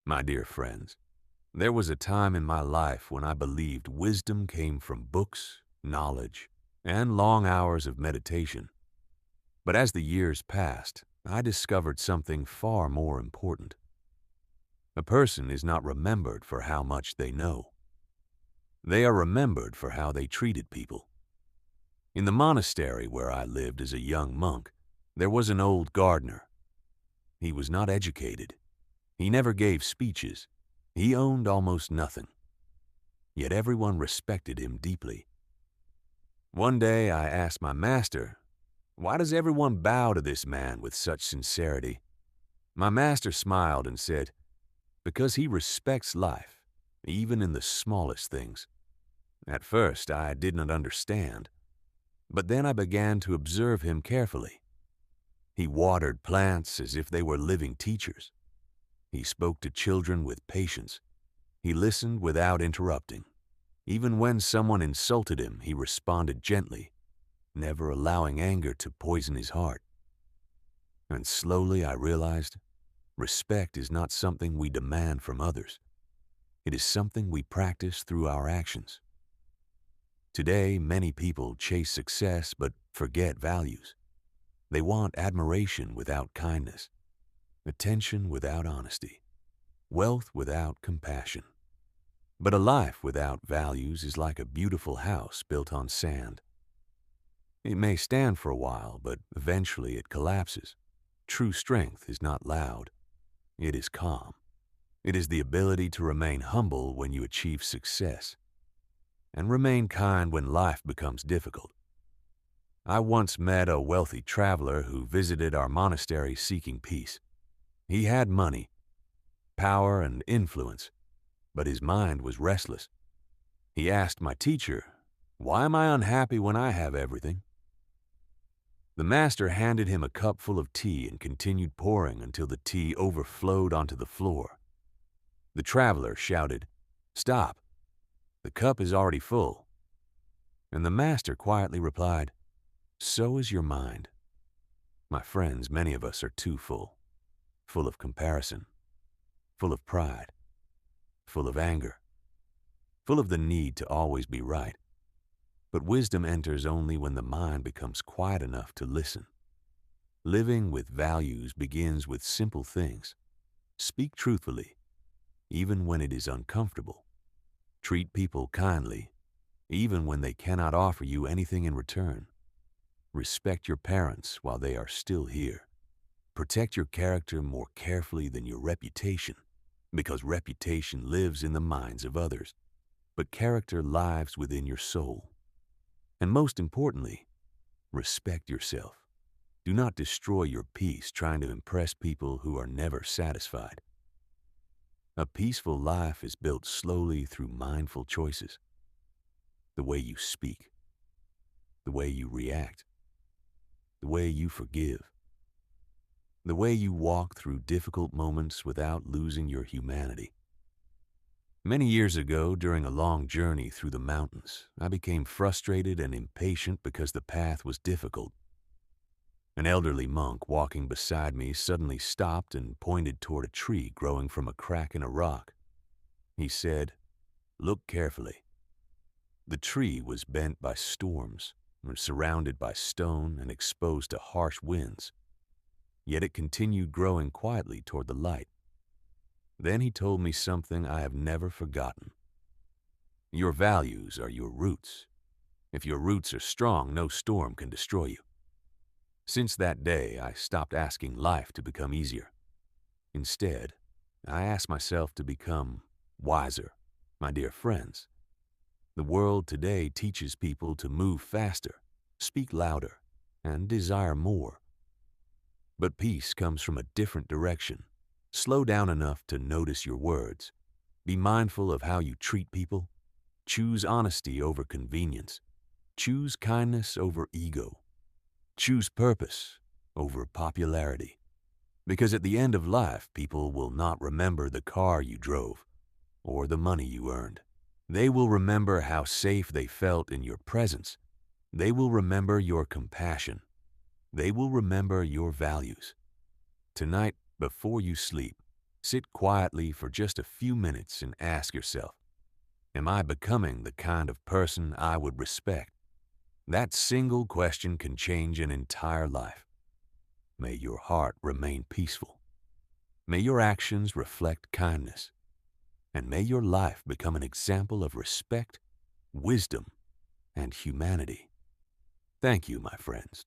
My dear friends, there was a time in my life when I believed wisdom came from books, knowledge, and long hours of meditation. But as the years passed, I discovered something far more important. A person is not remembered for how much they know. They are remembered for how they treated people. In the monastery where I lived as a young monk, there was an old gardener. He was not educated. He never gave speeches. He owned almost nothing. Yet everyone respected him deeply. One day I asked my master, "Why does everyone bow to this man with such sincerity?" My master smiled and said, "Because he respects life, even in the smallest things." At first I did not understand, but then I began to observe him carefully. He watered plants as if they were living teachers. He spoke to children with patience. He listened without interrupting. Even when someone insulted him, he responded gently, never allowing anger to poison his heart. And slowly I realized respect is not something we demand from others. It is something we practice through our actions. Today, many people chase success but forget values. They want admiration without kindness, attention without honesty, wealth without compassion. But a life without values is like a beautiful house built on sand. It may stand for a while, but eventually it collapses. True strength is not loud. It is calm. It is the ability to remain humble when you achieve success, and remain kind when life becomes difficult. I once met a wealthy traveler who visited our monastery seeking peace. He had money, power, and influence, but his mind was restless. He asked my teacher, "Why am I unhappy when I have everything?" The master handed him a cup full of tea and continued pouring until the tea overflowed onto the floor. The traveler shouted, "Stop! The cup is already full." And the master quietly replied, "So is your mind." My friends, many of us are too full of comparison, full of pride, full of anger, full of the need to always be right. But wisdom enters only when the mind becomes quiet enough to listen. Living with values begins with simple things. Speak truthfully, even when it is uncomfortable. Treat people kindly, even when they cannot offer you anything in return. Respect your parents while they are still here. Protect your character more carefully than your reputation, because reputation lives in the minds of others, but character lives within your soul. And most importantly, respect yourself. Do not destroy your peace trying to impress people who are never satisfied. A peaceful life is built slowly through mindful choices. The way you speak, the way you react, the way you forgive, the way you walk through difficult moments without losing your humanity. Many years ago, during a long journey through the mountains, I became frustrated and impatient because the path was difficult. An elderly monk walking beside me suddenly stopped and pointed toward a tree growing from a crack in a rock. He said, "Look carefully." The tree was bent by storms, surrounded by stone and exposed to harsh winds. Yet it continued growing quietly toward the light. Then he told me something I have never forgotten. Your values are your roots. If your roots are strong, no storm can destroy you. Since that day, I stopped asking life to become easier. Instead, I asked myself to become wiser. My dear friends, the world today teaches people to move faster, speak louder, and desire more. But peace comes from a different direction. Slow down enough to notice your words. Be mindful of how you treat people. Choose honesty over convenience. Choose kindness over ego. Choose purpose over popularity. Because at the end of life, people will not remember the car you drove or the money you earned. They will remember how safe they felt in your presence. They will remember your compassion. They will remember your values. Tonight, before you sleep, Sit quietly for just a few minutes and ask yourself, am I becoming the kind of person I would respect? That single question can change an entire life. May your heart remain peaceful. May your actions reflect kindness. And may your life become an example of respect, wisdom, and humanity. Thank you, my friends.